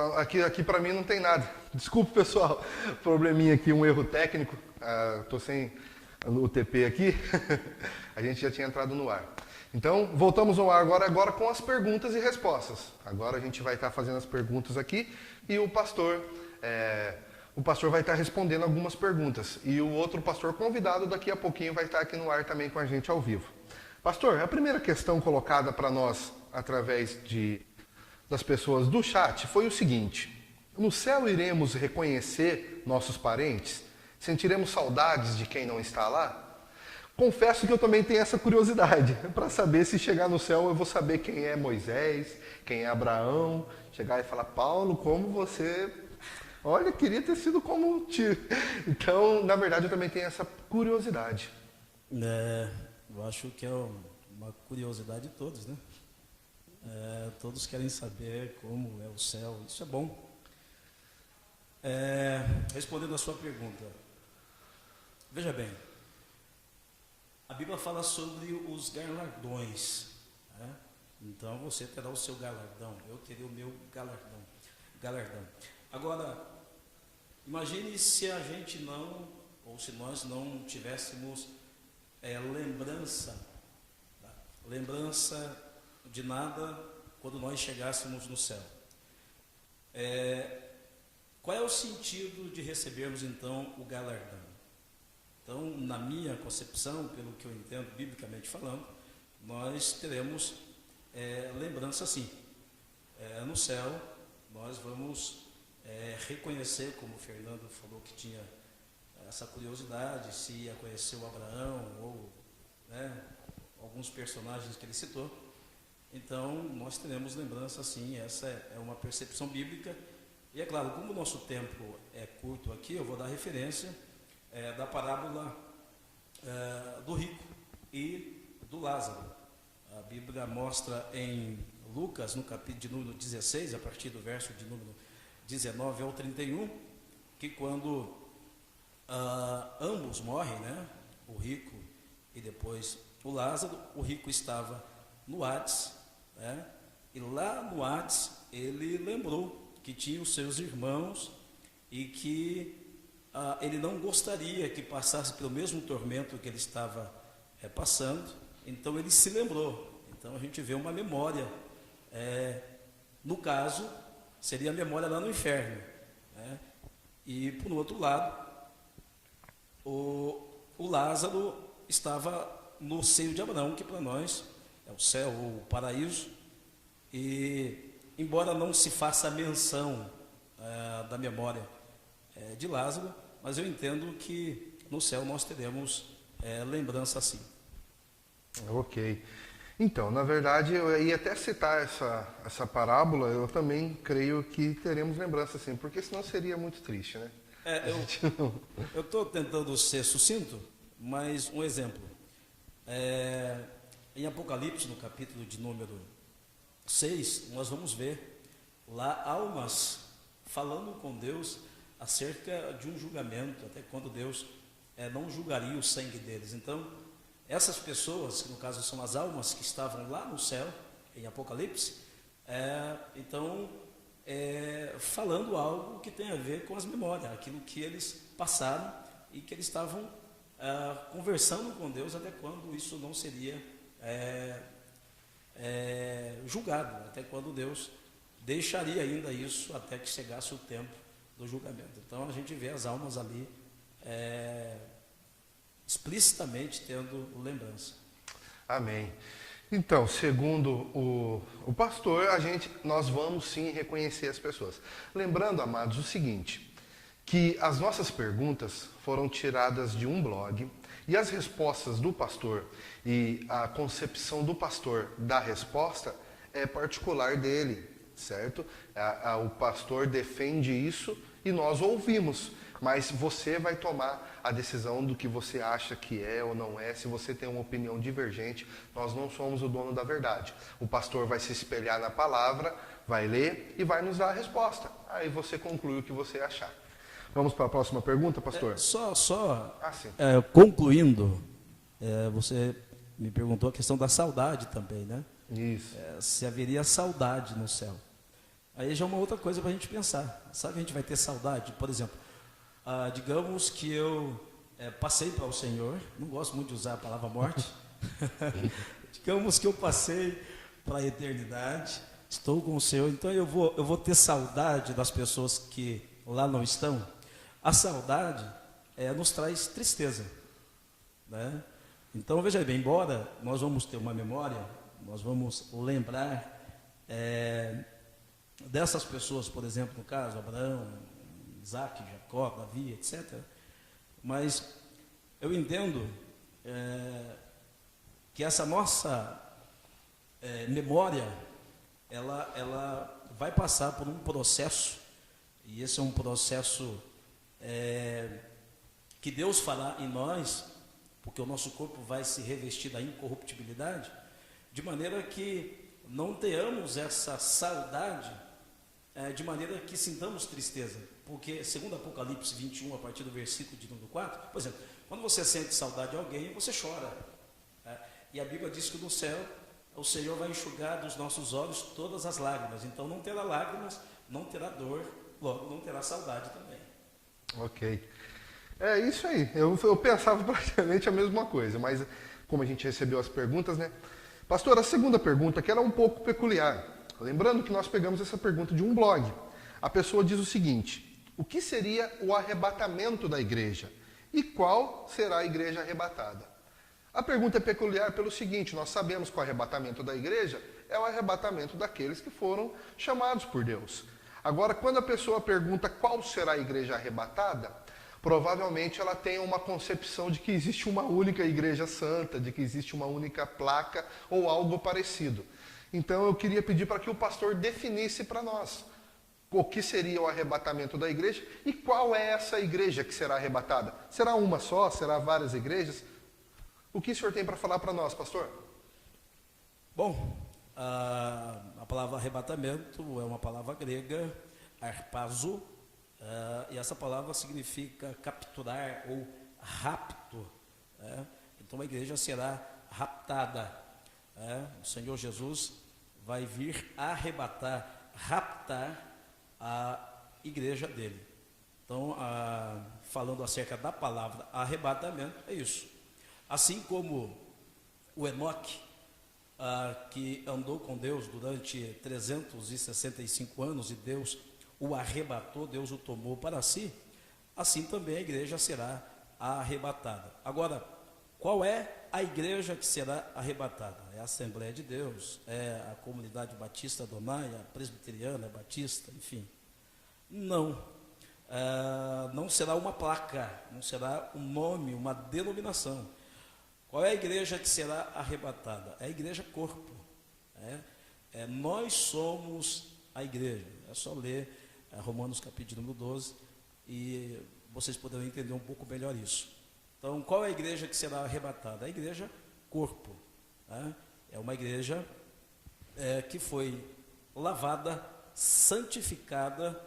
Então, aqui para mim não tem nada. Desculpe, pessoal, probleminha aqui, um erro técnico. Estou sem o TP aqui. A gente já tinha entrado no ar. Então, voltamos ao ar agora com as perguntas e respostas. Agora a gente vai estar fazendo as perguntas aqui e o pastor vai estar respondendo algumas perguntas. E o outro pastor convidado daqui a pouquinho vai estar aqui no ar também com a gente ao vivo. Pastor, a primeira questão colocada para nós através das pessoas do chat foi o seguinte: no céu iremos reconhecer nossos parentes? Sentiremos saudades de quem não está lá? Confesso que eu também tenho essa curiosidade, para saber se chegar no céu eu vou saber quem é Moisés, quem é Abraão, chegar e falar, Paulo, como você... Olha, queria ter sido como o tio. Então, na verdade, eu também tenho essa curiosidade. Eu acho que é uma curiosidade de todos, né? Todos querem saber como é o céu, isso é bom. Respondendo a sua pergunta, veja bem, a Bíblia fala sobre os galardões, né? Então você terá o seu galardão, eu terei o meu galardão. Agora, imagine se a gente não, ou se nós não tivéssemos lembrança de nada quando nós chegássemos no céu. Qual é o sentido de recebermos então o galardão? Então, na minha concepção, pelo que eu entendo biblicamente falando, nós teremos lembrança sim. No céu, nós vamos reconhecer, como o Fernando falou que tinha essa curiosidade, se ia conhecer o Abraão ou alguns personagens que ele citou. Então, nós teremos lembrança sim, essa é uma percepção bíblica. E é claro, como o nosso tempo é curto aqui, eu vou dar referência da parábola do rico e do Lázaro. A Bíblia mostra em Lucas, no capítulo de número 16, a partir do verso de número 19 ao 31, que quando ambos morrem, né, o rico e depois o Lázaro, o rico estava no Hades, né, e lá no Hades ele lembrou que tinha os seus irmãos e que ele não gostaria que passasse pelo mesmo tormento que ele estava passando, então ele se lembrou. Então a gente vê uma memória, no caso, seria a memória lá no inferno, né? E por outro lado, o Lázaro estava no seio de Abraão, que para nós é o céu ou o paraíso, e embora não se faça menção da memória de Lázaro, mas eu entendo que no céu nós teremos lembrança assim. Ok. Então, na verdade, eu ia até citar essa parábola, eu também creio que teremos lembrança sim, porque senão seria muito triste, né? Eu estou tentando ser sucinto, mas um exemplo. Em Apocalipse, no capítulo de número 6, nós vamos ver lá almas falando com Deus acerca de um julgamento, até quando Deus não julgaria o sangue deles. Então, essas pessoas, que no caso são as almas que estavam lá no céu, em Apocalipse, falando algo que tem a ver com as memórias, aquilo que eles passaram e que eles estavam conversando com Deus até quando isso não seria julgado, até quando Deus deixaria ainda isso até que chegasse o tempo do julgamento. Então a gente vê as almas ali explicitamente tendo lembrança. Amém. Então, segundo o pastor, nós vamos sim reconhecer as pessoas. Lembrando, amados, o seguinte, que as nossas perguntas foram tiradas de um blog e as respostas do pastor e a concepção do pastor da resposta é particular dele, certo? O pastor defende isso e nós ouvimos, mas você vai tomar a decisão do que você acha que é ou não é. Se você tem uma opinião divergente, nós não somos o dono da verdade. O pastor vai se espelhar na palavra, vai ler e vai nos dar a resposta. Aí você conclui o que você achar. Vamos para a próxima pergunta, pastor? Concluindo, você me perguntou a questão da saudade também, né? Isso. Se haveria saudade no céu. Aí já é uma outra coisa para a gente pensar. Sabe, a gente vai ter saudade, por exemplo, digamos que eu passei para o Senhor, não gosto muito de usar a palavra morte, digamos que eu passei para a eternidade, estou com o Senhor, então eu vou ter saudade das pessoas que lá não estão. A saudade nos traz tristeza, né? Então, veja bem, embora nós vamos ter uma memória, nós vamos lembrar dessas pessoas, por exemplo, no caso, Abraão, Isaac, Jacó, Davi, etc. Mas eu entendo que essa nossa memória, ela vai passar por um processo, e esse é um processo que Deus fará em nós, porque o nosso corpo vai se revestir da incorruptibilidade, de maneira que não tenhamos essa saudade, de maneira que sintamos tristeza, porque segundo Apocalipse 21, a partir do versículo de número 4, por exemplo, quando você sente saudade de alguém, você chora, e a Bíblia diz que no céu o Senhor vai enxugar dos nossos olhos todas as lágrimas, então não terá lágrimas, não terá dor, logo não terá saudade também. Ok, é isso aí, eu pensava praticamente a mesma coisa, mas como a gente recebeu as perguntas, né? Pastor, a segunda pergunta, que era um pouco peculiar. Lembrando que nós pegamos essa pergunta de um blog. A pessoa diz o seguinte: o que seria o arrebatamento da igreja? E qual será a igreja arrebatada? A pergunta é peculiar pelo seguinte: nós sabemos que o arrebatamento da igreja é o arrebatamento daqueles que foram chamados por Deus. Agora, quando a pessoa pergunta qual será a igreja arrebatada, provavelmente ela tem uma concepção de que existe uma única igreja santa, de que existe uma única placa ou algo parecido. Então eu queria pedir para que o pastor definisse para nós o que seria o arrebatamento da igreja e qual é essa igreja que será arrebatada. Será uma só? Será várias igrejas? O que o senhor tem para falar para nós, pastor? Bom, a palavra arrebatamento é uma palavra grega, arpazo, e essa palavra significa capturar ou rapto. Então a igreja será raptada. O Senhor Jesus vai vir arrebatar, raptar a igreja dele. Então, falando acerca da palavra arrebatamento, é isso. Assim como o Enoque, que andou com Deus durante 365 anos e Deus o arrebatou, Deus o tomou para si, assim também a igreja será arrebatada. Agora, qual é a igreja que será arrebatada? É a Assembleia de Deus, é a Comunidade Batista Adonai, a Presbiteriana, a Batista, enfim. Não, não será uma placa, não será um nome, uma denominação. Qual é a igreja que será arrebatada? É a igreja corpo. Nós somos a igreja. É só ler Romanos capítulo número 12 e vocês poderão entender um pouco melhor isso. Então, qual é a igreja que será arrebatada? A igreja corpo. É uma igreja que foi lavada, santificada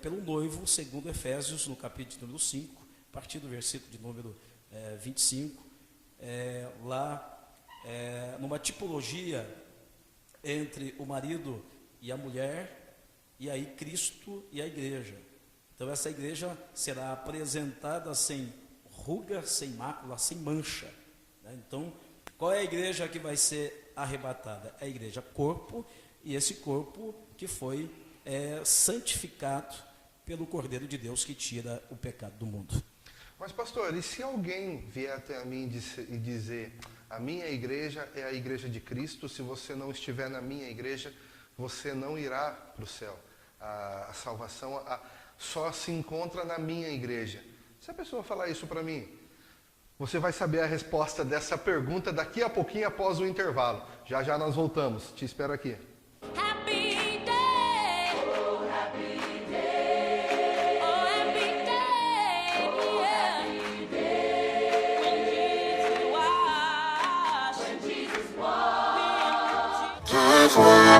pelo noivo, segundo Efésios, no capítulo número 5, a partir do versículo de número 25, numa tipologia entre o marido e a mulher, e aí Cristo e a igreja. Então essa igreja será apresentada sem ruga, sem mácula, sem mancha. Então, qual é a igreja que vai ser arrebatada? É a igreja corpo, e esse corpo que foi santificado pelo Cordeiro de Deus que tira o pecado do mundo. Mas pastor, e se alguém vier até a mim e dizer: a minha igreja é a igreja de Cristo, se você não estiver na minha igreja, você não irá para o céu. A salvação só se encontra na minha igreja. Se a pessoa falar isso para mim, você vai saber a resposta dessa pergunta daqui a pouquinho após o intervalo. Já já nós voltamos. Te espero aqui. Happy day. Oh, happy day. Oh, happy day. Oh, happy day. When Jesus washed me.